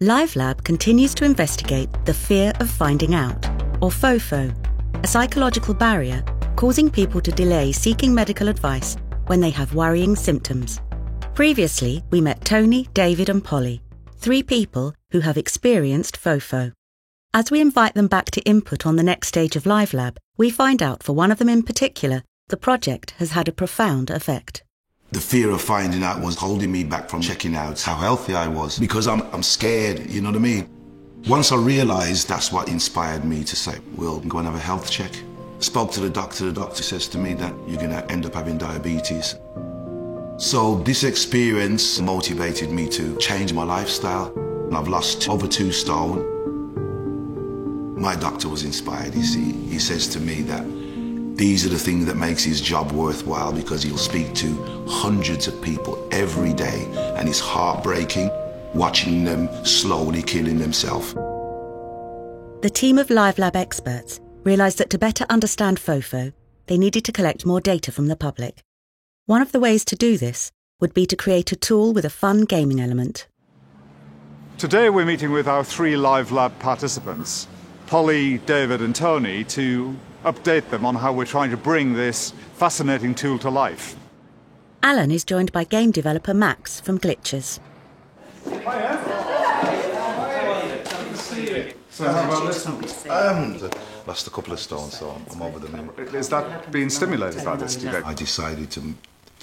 LiveLab continues to investigate the fear of finding out, or FOFO, a psychological barrier causing people to delay seeking medical advice when they have worrying symptoms. Previously, we met Tony, David and Polly, 3 people who have experienced FOFO. As we invite them back to input on the next stage of LiveLab, we find out for one of them in particular, the project has had a profound effect. The fear of finding out was holding me back from checking out how healthy I was, because I'm scared, you know what I mean? Once I realised, that's what inspired me to say, we'll go and have a health check. Spoke to the doctor says to me that you're going to end up having diabetes. So this experience motivated me to change my lifestyle. I've lost over 2 stone. My doctor was inspired, you see. He says to me that these are the things that makes his job worthwhile, because he'll speak to hundreds of people every day, and it's heartbreaking watching them slowly killing themselves. The team of LiveLab experts realised that to better understand FOFO, they needed to collect more data from the public. One of the ways to do this would be to create a tool with a fun gaming element. Today we're meeting with our 3 LiveLab participants, Polly, David and Tony, to update them on how we're trying to bring this fascinating tool to life. Alan is joined by game developer Max from Glitches. So how about this? Lost a couple of stones, so I'm over them now. Is that being stimulated by this, do you think? I decided to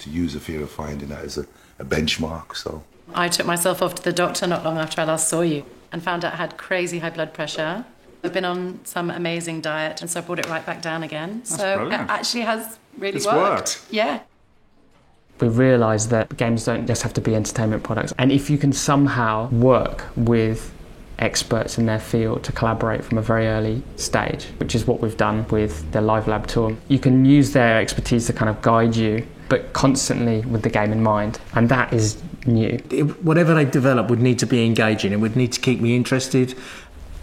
use the fear of finding out as a benchmark, so. I took myself off to the doctor not long after I last saw you and found out I had crazy high blood pressure. I've been on some amazing diet, and so I brought it right back down again. That's so brilliant. It actually has really It's worked. worked. Yeah. We realised that games don't just have to be entertainment products. And if you can somehow work with experts in their field to collaborate from a very early stage, which is what we've done with the LiveLab tool, you can use their expertise to kind of guide you, but constantly with the game in mind. And that is new. Whatever they develop would need to be engaging. It would need to keep me interested.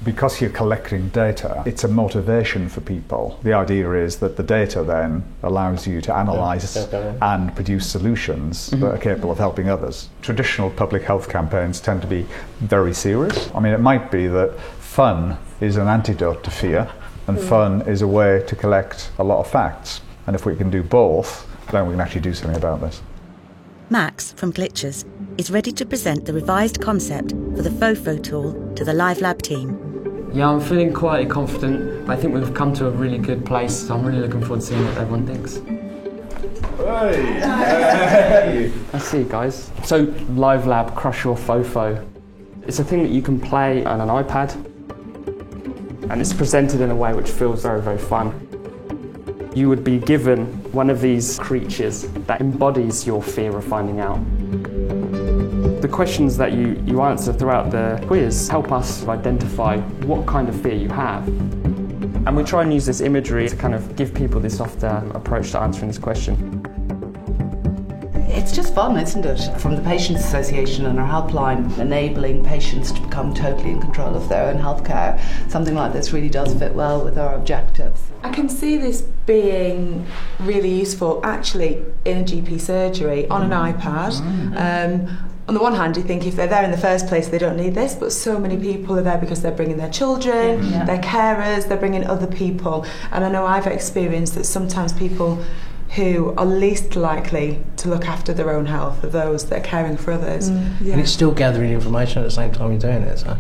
Because you're collecting data, it's a motivation for people. The idea is that the data then allows you to analyse and produce solutions that are capable of helping others. Traditional public health campaigns tend to be very serious. I mean, it might be that fun is an antidote to fear, and fun is a way to collect a lot of facts. And if we can do both, then we can actually do something about this. Max from Glitches is ready to present the revised concept for the FOFO tool to the LiveLab team. Yeah, I'm feeling quietly confident. I think we've come to a really good place, so I'm really looking forward to seeing what everyone thinks. Hey! I see, guys. So, LiveLab Crush Your FOFO. It's a thing that you can play on an iPad, and it's presented in a way which feels very, very fun. You would be given one of these creatures that embodies your fear of finding out. The questions that you answer throughout the quiz help us identify what kind of fear you have. And we try and use this imagery to kind of give people this softer approach to answering this question. It's just fun, isn't it? From the Patients Association and our helpline, enabling patients to become totally in control of their own healthcare. Something like this really does fit well with our objectives. I can see this being really useful actually in a GP surgery on an iPad. On the one hand, you think if they're there in the first place, they don't need this, but so many people are there because they're bringing their children, their carers, they're bringing other people. And I know I've experienced that sometimes people who are least likely to look after their own health are those that are caring for others. And it's still gathering information at the same time you're doing it, so.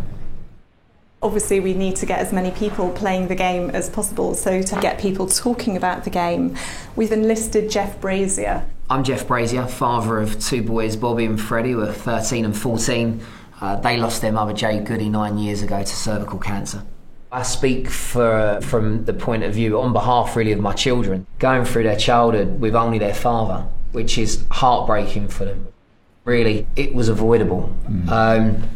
Obviously we need to get as many people playing the game as possible, so to get people talking about the game, we've enlisted Jeff Brazier. I'm Jeff Brazier, father of 2 boys, Bobby and Freddie, who are 13 and 14. They lost their mother, Jade Goody, 9 years ago to cervical cancer. I speak from the point of view, on behalf really of my children, going through their childhood with only their father, which is heartbreaking for them. Really, it was avoidable. In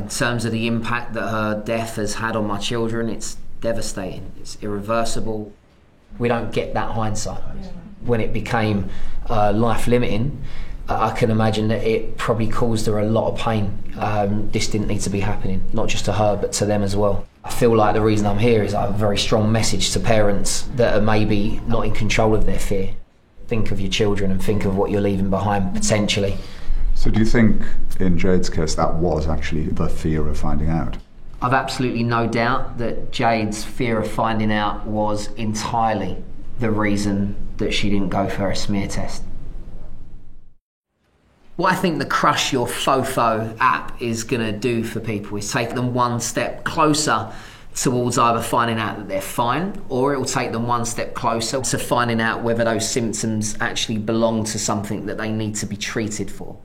terms of the impact that her death has had on my children, it's devastating, it's irreversible. We don't get that hindsight. When it became life-limiting, I can imagine that it probably caused her a lot of pain. This didn't need to be happening, not just to her, but to them as well. I feel like the reason I'm here is I have a very strong message to parents that are maybe not in control of their fear. Think of your children and think of what you're leaving behind, potentially. So do you think in Jade's case that was actually the fear of finding out? I've absolutely no doubt that Jade's fear of finding out was entirely the reason that she didn't go for a smear test. What I think the Crush Your Fofo app is going to do for people is take them one step closer towards either finding out that they're fine, or it will take them one step closer to finding out whether those symptoms actually belong to something that they need to be treated for.